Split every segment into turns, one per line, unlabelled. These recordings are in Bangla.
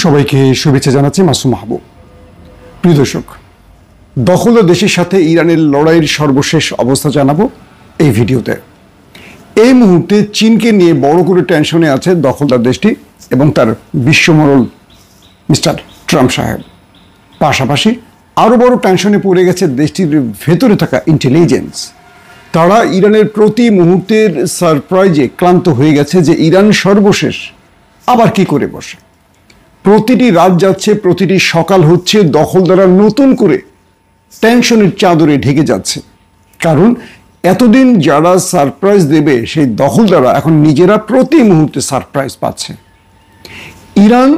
সবাইকে শুভেচ্ছা জানাচ্ছি মাসুম মাহবুব। প্রিয় দর্শক, দখলদার দেশের সাথে ইরানের লড়াইয়ের সর্বশেষ অবস্থা জানাবো এই ভিডিওতে। এই মুহূর্তে চীনকে নিয়ে বড় করে টেনশনে আছে দখলদার দেশটি এবং তার বিশ্বমোড়ল মিস্টার ট্রাম্প সাহেব। পাশাপাশি আরও বড় টেনশনে পড়ে গেছে দেশটির ভেতরে থাকা ইন্টেলিজেন্স। তারা ইরানের প্রতি মুহূর্তের সারপ্রাইজে ক্লান্ত হয়ে গেছে যে ইরান সর্বশেষ আবার কি করে বসে। প্রতিটি রাত যাচ্ছে, প্রতিটি সকাল হচ্ছে, দখলদাররা নতুন করে টেনশনের চাদরে ঢেকে যাচ্ছে। কারণ এতদিন যারা সারপ্রাইজ দেবে সেই দখলদাররা এখন নিজেরা প্রতি মুহূর্তে সারপ্রাইজ পাচ্ছে। ইরান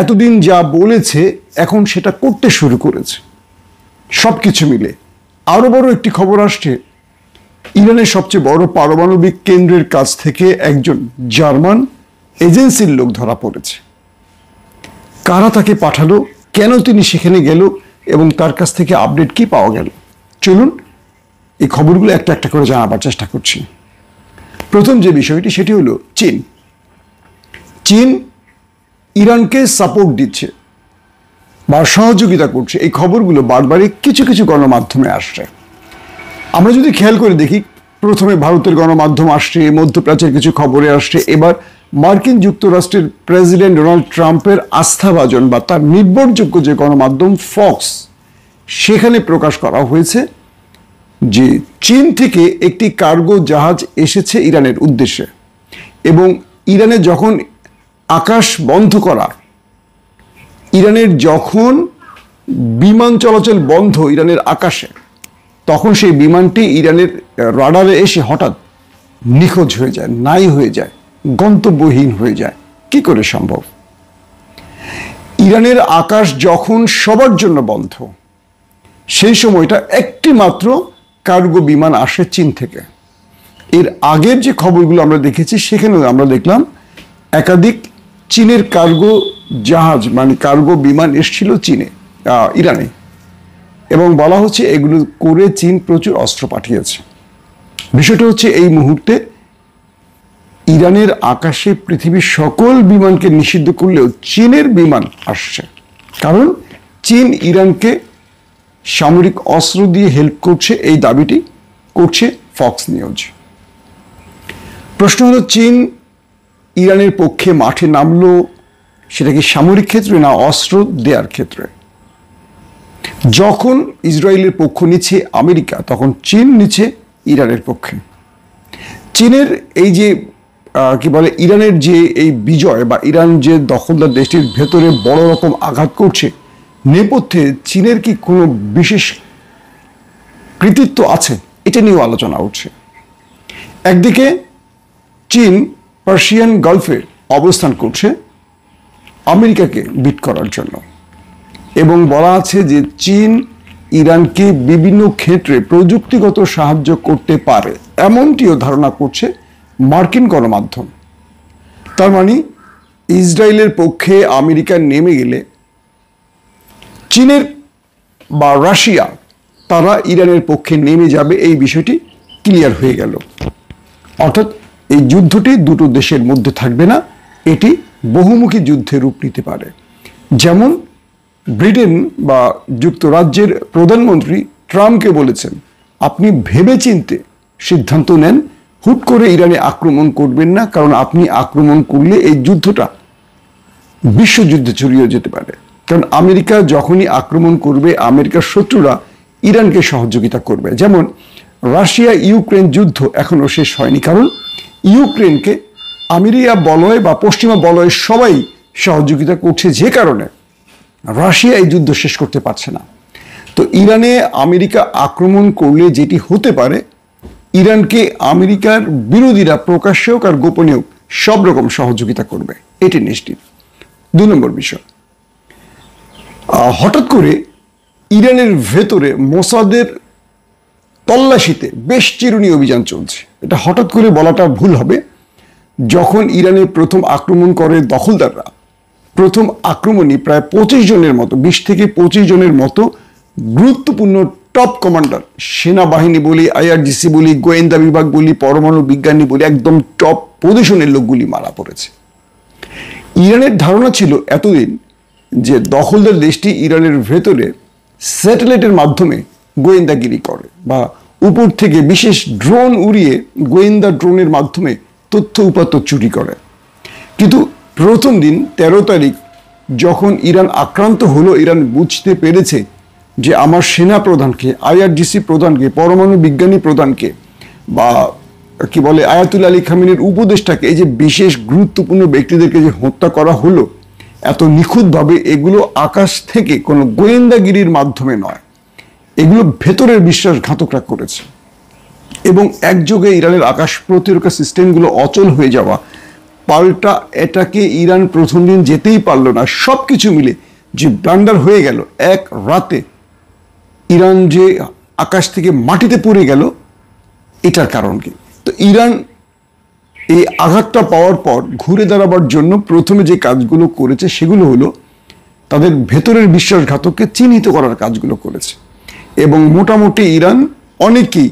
এতদিন যা বলেছে এখন সেটা করতে শুরু করেছে। সব কিছু মিলে আরও বড় একটি খবর আসছে, ইরানের সবচেয়ে বড় পারমাণবিক কেন্দ্রের কাছ থেকে একজন জার্মান এজেন্সির লোক ধরা পড়েছে। কারা তাকে পাঠালো, কেন তিনি সেখানে গেল এবং তার কাছ থেকে আপডেট কি পাওয়া গেল, চলুন এই খবরগুলো একটা একটা করে জানাবার চেষ্টা করছি। প্রথম যে বিষয়টি সেটি হলো চীন ইরানকে সাপোর্ট দিচ্ছে বা সহযোগিতা করছে। এই খবরগুলো বারবারই কিছু কিছু গণমাধ্যমে আসছে। আমরা যদি খেয়াল করে দেখি, প্রথমে ভারতের গণমাধ্যম আসছে, মধ্যপ্রাচ্যের কিছু খবরে আসছে, এবার মার্কিন যুক্তরাষ্ট্রের প্রেসিডেন্ট ডোনাল্ড ট্রাম্পের আস্থাভাজন বা তার নির্ভরযোগ্য যে গণমাধ্যম ফক্স, সেখানে প্রকাশ করা হয়েছে যে চীন থেকে একটি কার্গো জাহাজ এসেছে ইরানের উদ্দেশ্যে এবং ইরানে যখন আকাশ বন্ধ করা, ইরানের যখন বিমান চলাচল বন্ধ ইরানের আকাশে, তখন সেই বিমানটি ইরানের রাডারে এসে হঠাৎ নিখোঁজ হয়ে যায়, নাই হয়ে যায়, গন্তব্যহীন হয়ে যায়। কি করে সম্ভব? ইরানের আকাশ যখন সবার জন্য বন্ধ, সেই সময়টা একটি মাত্র কার্গো বিমান আসে চীন থেকে। এর আগের যে খবরগুলো আমরা দেখেছি সেখানেও আমরা দেখলাম একাধিক চীনের কার্গো জাহাজ মানে কার্গো বিমান এসেছিল ইরানে, এবং বলা হচ্ছে এগুলো করে চীন প্রচুর অস্ত্র পাঠিয়েছে। বিষয়টা হচ্ছে এই মুহূর্তে ইরানের আকাশে পৃথিবীর সকল বিমানকে নিষিদ্ধ করলেও চীনের বিমান আসছে, কারণ চীন ইরানকে সামরিক অস্ত্র দিয়ে হেল্প করছে, এই দাবিটি করছে ফক্স নিউজ। প্রশ্ন হলো, চীন ইরানের পক্ষে মাঠে নামলো সেটা কি সামরিক ক্ষেত্রে না অস্ত্র দেওয়ার ক্ষেত্রে? যখন ইসরায়েলের পক্ষ নিচ্ছে আমেরিকা, তখন চীন নিচ্ছে ইরানের পক্ষে। চীনের এই যে কি বলে ইরানের যে এই বিজয় বা ইরান যে দখলদার দেশটির ভেতরে বড় রকম আঘাত করছে, নেপথ্যে চীনের কি কোনো বিশেষ কৃতিত্ব আছে, এটা নিয়েও আলোচনা উঠছে। একদিকে চীন পার্সিয়ান গালফে অবস্থান করছে আমেরিকাকে বিট করার জন্য, এবং বলা আছে যে চীন ইরানকে বিভিন্ন ক্ষেত্রে প্রযুক্তিগত সাহায্য করতে পারে, এমনটিও ধারণা করছে মার্কিন গণমাধ্যম। তার মানে ইসরায়েলের পক্ষে আমেরিকা নেমে গেলে চীনের বা রাশিয়া তারা ইরানের পক্ষে নেমে যাবে, এই বিষয়টি ক্লিয়ার হয়ে গেল। অর্থাৎ এই যুদ্ধটি দুটো দেশের মধ্যে থাকবে না, এটি বহুমুখী যুদ্ধে রূপ নিতে পারে। যেমন ব্রিটেন বা যুক্তরাজ্যের প্রধানমন্ত্রী ট্রাম্পকে বলেছেন, আপনি ভেবেচিন্তে সিদ্ধান্ত নেন, হুট করে ইরানে আক্রমণ করবেন না, কারণ আপনি আক্রমণ করলে এই যুদ্ধটা বিশ্বযুদ্ধে ছড়িয়ে যেতে পারে। কারণ আমেরিকা যখনই আক্রমণ করবে, আমেরিকার শত্রুরা ইরানকে সহযোগিতা করবে। যেমন রাশিয়া ইউক্রেন যুদ্ধ এখনো শেষ হয়নি, কারণ ইউক্রেনকে আমেরিকা বলয় বা পশ্চিমা বলয় সবাই সহযোগিতা করছে, যে কারণে রাশিয়া এই যুদ্ধ শেষ করতে পারছে না। তো ইরানে আমেরিকা আক্রমণ করলে যেটি হতে পারে, ইরানকে আমেরিকার বিরোধীরা প্রকাশ্যে হোক আর গোপনে হোক সব রকম সহযোগিতা করবে, এটি নিশ্চিত। 2 নম্বর বিষয়, হঠাৎ করে ইরানের ভেতরে মোসাদের তল্লাশিতে বেশ চিরুনি অভিযান চলছে। এটা হঠাৎ করে বলাটা ভুল হবে। যখন ইরানে প্রথম আক্রমণ করে দখলদাররা, প্রথম আক্রমণই প্রায় 25 জনের মতো, 20 থেকে 25 জনের মতো গুরুত্বপূর্ণ টপ কমান্ডার, সেনাবাহিনী বলি, আইআরজিসি বলি, গোয়েন্দা বিভাগ বলি, পরমাণু বিজ্ঞানী বলি, একদম টপ পজিশনের লোকগুলি মারা পড়েছে। ইরানের ধারণা ছিল এতদিন যে দখলদার দেশটি ইরানের ভেতরে স্যাটেলাইটের মাধ্যমে গোয়েন্দাগিরি করে বা উপর থেকে বিশেষ ড্রোন উড়িয়ে গোয়েন্দা ড্রোনের মাধ্যমে তথ্য উপাত্ত চুরি করে। কিন্তু প্রথম দিন 13 তারিখ যখন ইরান আক্রান্ত হলো, ইরান বুঝতে পেরেছে যে আমার সেনা প্রধানকে, IRGC প্রধানকে, পরমাণু বিজ্ঞানী প্রধানকে বা কি বলে আয়াতুল্লাহ আলী খামেনির উপদেষ্টাকে, এই যে বিশেষ গুরুত্বপূর্ণ ব্যক্তিদেরকে যে হত্যা করা হলো এত নিখুঁতভাবে, এগুলো আকাশ থেকে কোনো গোয়েন্দাগিরির মাধ্যমে নয়, এগুলো ভেতরের বিশ্বাসঘাতকরা করেছে। এবং একযোগে ইরানের আকাশ প্রতিরক্ষা সিস্টেমগুলো অচল হয়ে যাওয়া, পাল্টা এটাকে ইরান প্রথম দিন যেতেই পারল না, সব কিছু মিলে যে ব্লান্ডার হয়ে গেল, এক রাতে ইরান যে আকাশ থেকে মাটিতে পড়ে গেল, এটার কারণ কি? তো ইরান এই আঘাতটা পাওয়ার পর ঘুরে দাঁড়াবার জন্য প্রথমে যে কাজগুলো করেছে সেগুলো হলো তাদের ভেতরের বিশ্বাসঘাতককে চিহ্নিত করার কাজগুলো করেছে। এবং মোটামুটি ইরান অনেকেই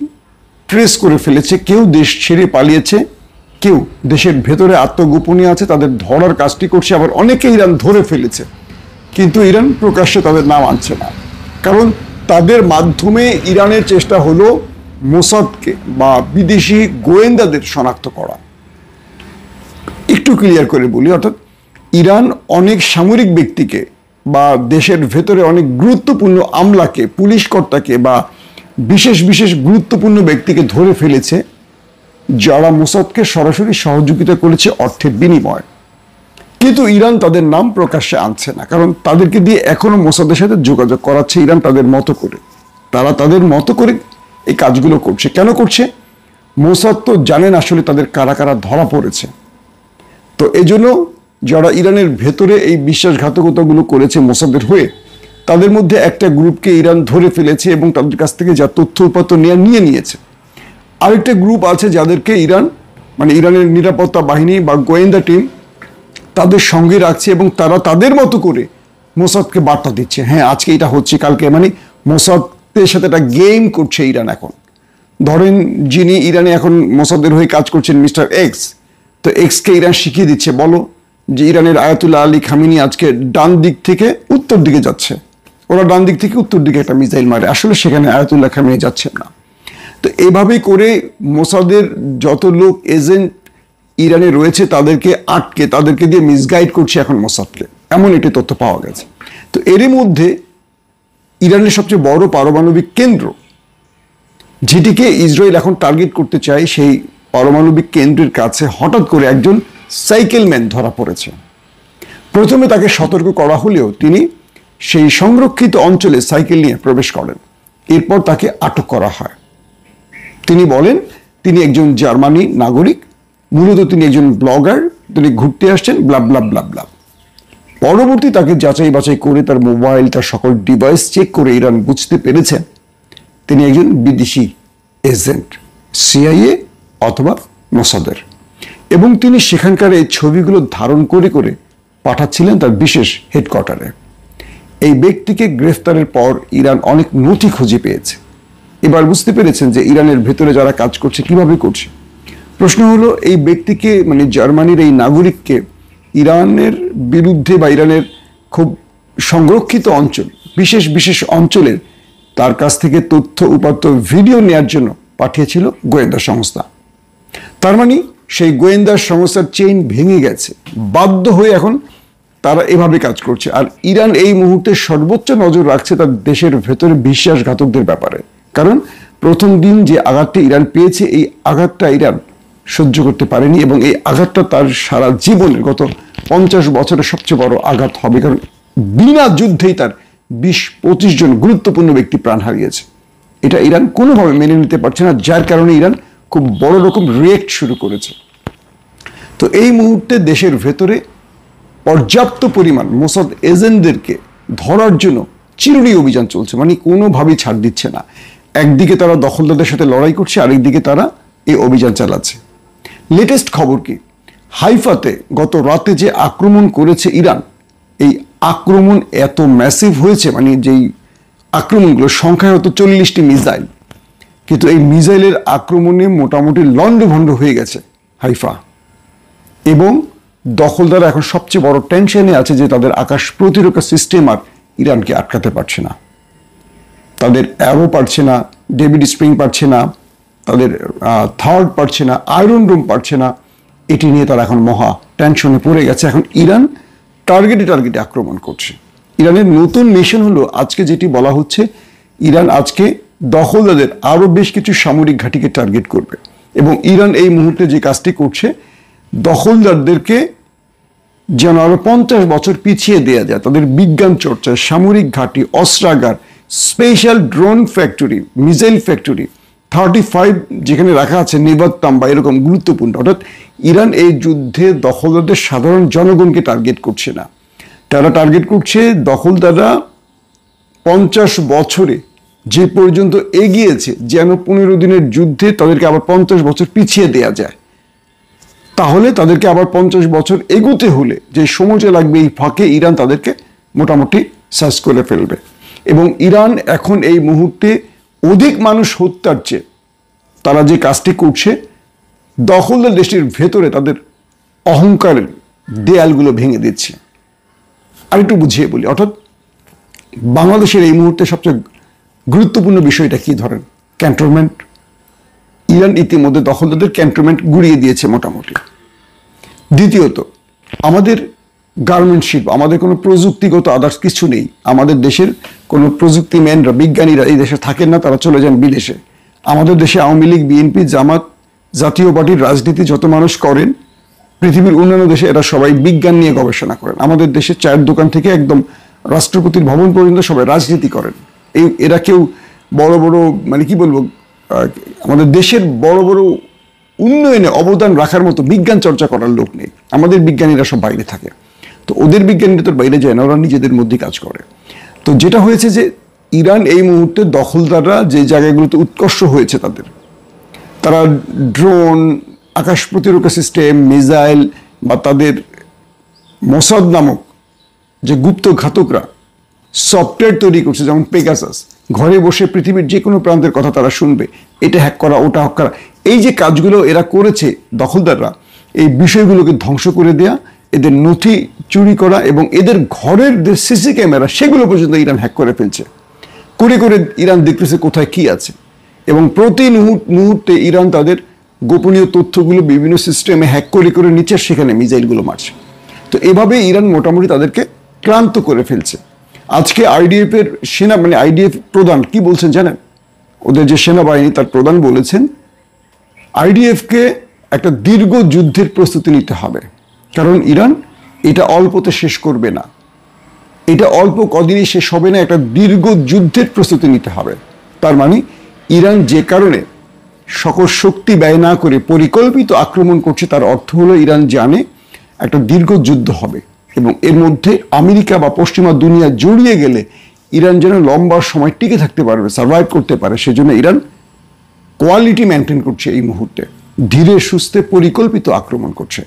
ট্রেস করে ফেলেছে, কেউ দেশ ছেড়ে পালিয়েছে, কেউ দেশের ভেতরে আত্মগোপনীয় আছে, তাদের ধরার কাজটি করছে, আবার অনেকে ইরান ধরে ফেলেছে, কিন্তু ইরান প্রকাশ্যে তাদের নাম আনছে না। কারণ তাদের মাধ্যমে ইরানের চেষ্টা হলো মোসাদকে বা বিদেশি গোয়েন্দাদের শনাক্ত করা। একটু ক্লিয়ার করে বলি, অর্থাৎ ইরান অনেক সামরিক ব্যক্তিকে বা দেশের ভেতরে অনেক গুরুত্বপূর্ণ আমলাকে, পুলিশ কর্তাকে বা বিশেষ বিশেষ গুরুত্বপূর্ণ ব্যক্তিকে ধরে ফেলেছে যারা মোসাদকে সরাসরি সহযোগিতা করেছে অর্থের বিনিময়ে। কিন্তু ইরান তাদের নাম প্রকাশ্যে আনছে না, কারণ তাদেরকে দিয়ে এখনো মোসাদের সাথে যোগাযোগ করাচ্ছে ইরান তাদের মতো করে। তারা তাদের মতো করে এই কাজগুলো করছে। কেন করছে? মোসাদ তো জানেন আসলে তাদের কারা কারা ধরা পড়েছে। তো এজন্য যারা ইরানের ভেতরে এই বিশ্বাসঘাতকতাগুলো করেছে মোসাদের হয়ে, তাদের মধ্যে একটা গ্রুপকে ইরান ধরে ফেলেছে এবং তাদের কাছ থেকে যা তথ্য উপাত্ত নিয়ে নিয়েছে। আরেকটা গ্রুপ আছে যাদেরকে ইরান, মানে ইরানের নিরাপত্তা বাহিনী বা গোয়েন্দা টিম তাদের সঙ্গে রাখছে এবং তারা তাদের মতো করে মোসাদকে বার্তা দিচ্ছে, হ্যাঁ আজকে এটা হচ্ছে, কালকে, মানে মোসাদের সাথে একটা গেম করছে ইরান এখন। ধরেন যিনি ইরানে এখন মোসাদের হয়ে কাজ করছেন মিস্টার এক্স, তো এক্সকে ইরান শিখিয়ে দিচ্ছে, বলো যে ইরানের আয়াতুল্লাহ আলী খামেনি আজকে ডান দিক থেকে উত্তর দিকে যাচ্ছে, ওরা ডান দিক থেকে উত্তর দিকে একটা মিসাইল মারে, আসলে সেখানে আয়াতুল্লাহ খামেনি যাচ্ছেন না। তো এভাবেই করে মোসাদের যত লোক এজেন্ট ইরানে রয়েছে তাদেরকে আটকে, তাদেরকে দিয়ে মিসগাইড করছে এখন মোসাদকে, এমন একটি তথ্য পাওয়া গেছে। তো এরই মধ্যে ইরানের সবচেয়ে বড় পারমাণবিক কেন্দ্র, যেটিকে ইসরায়েল এখন টার্গেট করতে চায়, সেই পারমাণবিক কেন্দ্রের কাছে হঠাৎ করে একজন সাইকেলম্যান ধরা পড়েছে। প্রথমে তাকে সতর্ক করা হলেও তিনি সেই সংরক্ষিত অঞ্চলে সাইকেল নিয়ে প্রবেশ করেন। এরপর তাকে আটক করা হয়। তিনি বলেন তিনি একজন জার্মানি নাগরিক, মূলত তিনি একজন ব্লগার, তিনি ঘুরতে আসছেন, ব্লা ব্লা ব্লা ব্লা। পরবর্তী তাকে যাচাই বাছাই করে তার মোবাইল, তার সকল ডিভাইস চেক করে ইরান বুঝতে পেরেছেন তিনি একজন বিদেশি এজেন্ট, CIA অথবা মোসাদের। এবং তিনি সেখানকার এই ছবিগুলো ধারণ করে করে পাঠাচ্ছিলেন তার বিশেষ হেডকোয়ার্টারে। এই ব্যক্তিকে গ্রেফতারের পর ইরান অনেক নথি খুঁজে পেয়েছে। এবার বুঝতে পেরেছেন যে ইরানের ভেতরে যারা কাজ করছে কিভাবে করছে। প্রশ্ন হলো, এই ব্যক্তিকে, মানে জার্মানির এই নাগরিককে ইরানের বিরুদ্ধে বা ইরানের খুব সংরক্ষিত অঞ্চল, বিশেষ বিশেষ অঞ্চলের তার কাছ থেকে তথ্য উপাত্ত ভিডিও নেয়ার জন্য পাঠিয়েছিল গোয়েন্দা সংস্থা। তার মানে সেই গোয়েন্দা সংস্থার চেইন ভেঙে গেছে, বাধ্য হয়ে এখন তারা এভাবে কাজ করছে। আর ইরান এই মুহূর্তে সর্বোচ্চ নজর রাখছে তার দেশের ভেতরে বিশ্বাসঘাতকদের ব্যাপারে। কারণ প্রথম দিন যে আঘাতটা ইরান পেয়েছে, এই আঘাতটা ইরান সহ্য করতে পারেনি এবং এই আঘাতটা তার সারা জীবনের গত 50 বছরের সবচেয়ে বড় আঘাত হবে। কারণ বিনা যুদ্ধেই তার 20-25 জন গুরুত্বপূর্ণ ব্যক্তি প্রাণ হারিয়েছে। এটা ইরান কোনোভাবে মেনে নিতে পারছে না, যার কারণে ইরান খুব বড় রকম রিয়েক্ট শুরু করেছে। তো এই মুহূর্তে দেশের ভেতরে পর্যাপ্ত পরিমাণ মোসাদ এজেন্টদেরকে ধরার জন্য চিরুনি অভিযান চলছে, মানে কোনোভাবেই ছাড় দিচ্ছে না। একদিকে তারা দখলদারদের সাথে লড়াই করছে, আরেকদিকে তারা এই অভিযান চালাচ্ছে। লেটেস্ট খবর কি, হাইফাতে গত রাতে যে আক্রমণ করেছে ইরান, এই আক্রমণ এত ম্যাসিভ হয়েছে, মানে যেই আক্রমণগুলো সংখ্যায় হতো 40টি মিসাইল, কিন্তু এই মিসাইলের আক্রমণে মোটামুটি লন্ডভন্ড হয়ে গেছে হাইফা। এবং দখলদাররা এখন সবচেয়ে বড় টেনশনে আছে যে তাদের আকাশ প্রতিরক্ষা সিস্টেম আর ইরানকে আটকাতে পারছে না। তাদের অ্যারো পারছে না, ডেভিড স্প্রিং পারছে না, তাদের থার্ড পারছে না, আয়রন ডোম পারছে না। এটি নিয়ে তারা এখন মহা টেনশনে পড়ে গেছে। এখন ইরান টার্গেটে আক্রমণ করছে। ইরানের নতুন মিশন হলো, আজকে যেটি বলা হচ্ছে, ইরান আজকে দখলদারদের আরও বেশ কিছু সামরিক ঘাঁটিকে টার্গেট করবে। এবং ইরান এই মুহূর্তে যে কাজটি করছে, দখলদারদেরকে যেন আরো 50 বছর পিছিয়ে দেওয়া যায় তাদের বিজ্ঞান চর্চা, সামরিক ঘাঁটি, অস্ত্রাগার, special drone factory, missile factory 35 যেখানে রাখা আছে নেভাত্তাম বা এরকম গুরুত্বপূর্ণ। অর্থাৎ ইরান এই যুদ্ধে দখলদারদের সাধারণ জনগণকে টার্গেট করছে না, তারা টার্গেট করছে দখলদাররা 50 বছরে যে পর্যন্ত এগিয়েছে, যেন 15 দিনের যুদ্ধে তাদেরকে আবার 50 বছর পিছিয়ে দেয়া যায়। তাহলে তাদেরকে আবার 50 বছর এগোতে হলে যে সময়টা লাগবে, এই ফাঁকে ইরান তাদেরকে মোটামুটি শেষ করে ফেলবে। এবং ইরান এখন এই মুহূর্তে অধিক মানুষ হত্যার চেয়ে তারা যে কাজটি করছে, দখলদার দেশটির ভেতরে তাদের অহংকারের দেয়ালগুলো ভেঙে দিচ্ছে। আর একটু বুঝিয়ে বলি, অর্থাৎ বাংলাদেশের এই মুহূর্তে সবচেয়ে গুরুত্বপূর্ণ বিষয়টা কি ধরেন, ক্যান্টনমেন্ট। ইরান ইতিমধ্যে দখলদারদের ক্যান্টনমেন্ট গুড়িয়ে দিয়েছে মোটামুটি। দ্বিতীয়ত, আমাদের গার্মেন্ট শিল্প, আমাদের কোনো প্রযুক্তিগত আদার্স কিছু নেই। আমাদের দেশের কোনো প্রযুক্তিম্যানরা, বিজ্ঞানীরা এই দেশে থাকেন না, তারা চলে যান বিদেশে। আমাদের দেশে আওয়ামী লীগ, বিএনপি, জামাত, জাতীয় পার্টির রাজনীতি যত মানুষ করেন, পৃথিবীর অন্যান্য দেশে এরা সবাই বিজ্ঞান নিয়ে গবেষণা করেন। আমাদের দেশে চায়ের দোকান থেকে একদম রাষ্ট্রপতির ভবন পর্যন্ত সবাই রাজনীতি করেন। এরা কেউ বড় বড়, মানে কি বলবো, আমাদের দেশের বড় বড় উন্নয়নে অবদান রাখার মতো বিজ্ঞান চর্চা করার লোক নেই। আমাদের বিজ্ঞানীরা সব বাইরে থাকে। তো ওদের বিজ্ঞানীরা তো বাইরে যায় না, ওরা নিজেদের মধ্যে কাজ করে। তো যেটা হয়েছে যে ইরান এই মুহূর্তে দখলদাররা যে জায়গাগুলোতে উৎকর্ষ হয়েছে তারা ড্রোন, আকাশ প্রতিরক্ষা সিস্টেম, মিসাইল বা তাদের মোসাদ নামক যে গুপ্ত ঘাতকরা সফটওয়্যার তৈরি করছে, যেমন পেগাসাস, ঘরে বসে পৃথিবীর যে কোনো প্রান্তের কথা তারা শুনবে, এটা হ্যাক করা, ওটা হ্যাক করা, এই যে কাজগুলো এরা করেছে দখলদাররা, এই বিষয়গুলোকে ধ্বংস করে দেয়া, এদের নথি চুরি করা এবং এদের ঘরের যে সিসি ক্যামেরা সেগুলো পর্যন্ত ইরান হ্যাক করে ফেলছে। করে করে ইরান দেখতেছে কোথায় কি আছে। এবং প্রতি মুহূর্তে ইরান তাদের গোপনীয় তথ্যগুলো বিভিন্ন সিস্টেমে হ্যাক করে করে নিচ্ছে, সেখানে মিসাইলগুলো মারছে। তো এভাবে ইরান মোটামুটি তাদেরকে ক্লান্ত করে ফেলছে। আজকে আইডিএফ এর আইডিএফ প্রধান কি বলছেন জানেন? ওদের যে সেনাবাহিনী, তার প্রধান বলেছেন আইডিএফকে একটা দীর্ঘ যুদ্ধের প্রস্তুতি নিতে হবে, কারণ ইরান এটা অল্পতে শেষ করবে না, এটা অল্প কদিনই শেষ হবে না, একটা দীর্ঘ যুদ্ধের প্রস্তুতি নিতে হবে। তার মানে ইরান যে কারণে সকল শক্তি ব্যয় না করে পরিকল্পিত আক্রমণ করছে, তার অর্থ হলো ইরান জানে একটা দীর্ঘ যুদ্ধ হবে এবং এর মধ্যে আমেরিকা বা পশ্চিমা দুনিয়া জড়িয়ে গেলে ইরান যেন লম্বা সময় টিকে থাকতে পারবে, সার্ভাইভ করতে পারে। সেজন্য ইরান কোয়ালিটি মেনটেন করছে, এই মুহূর্তে ধীরে সুস্থে পরিকল্পিত আক্রমণ করছে।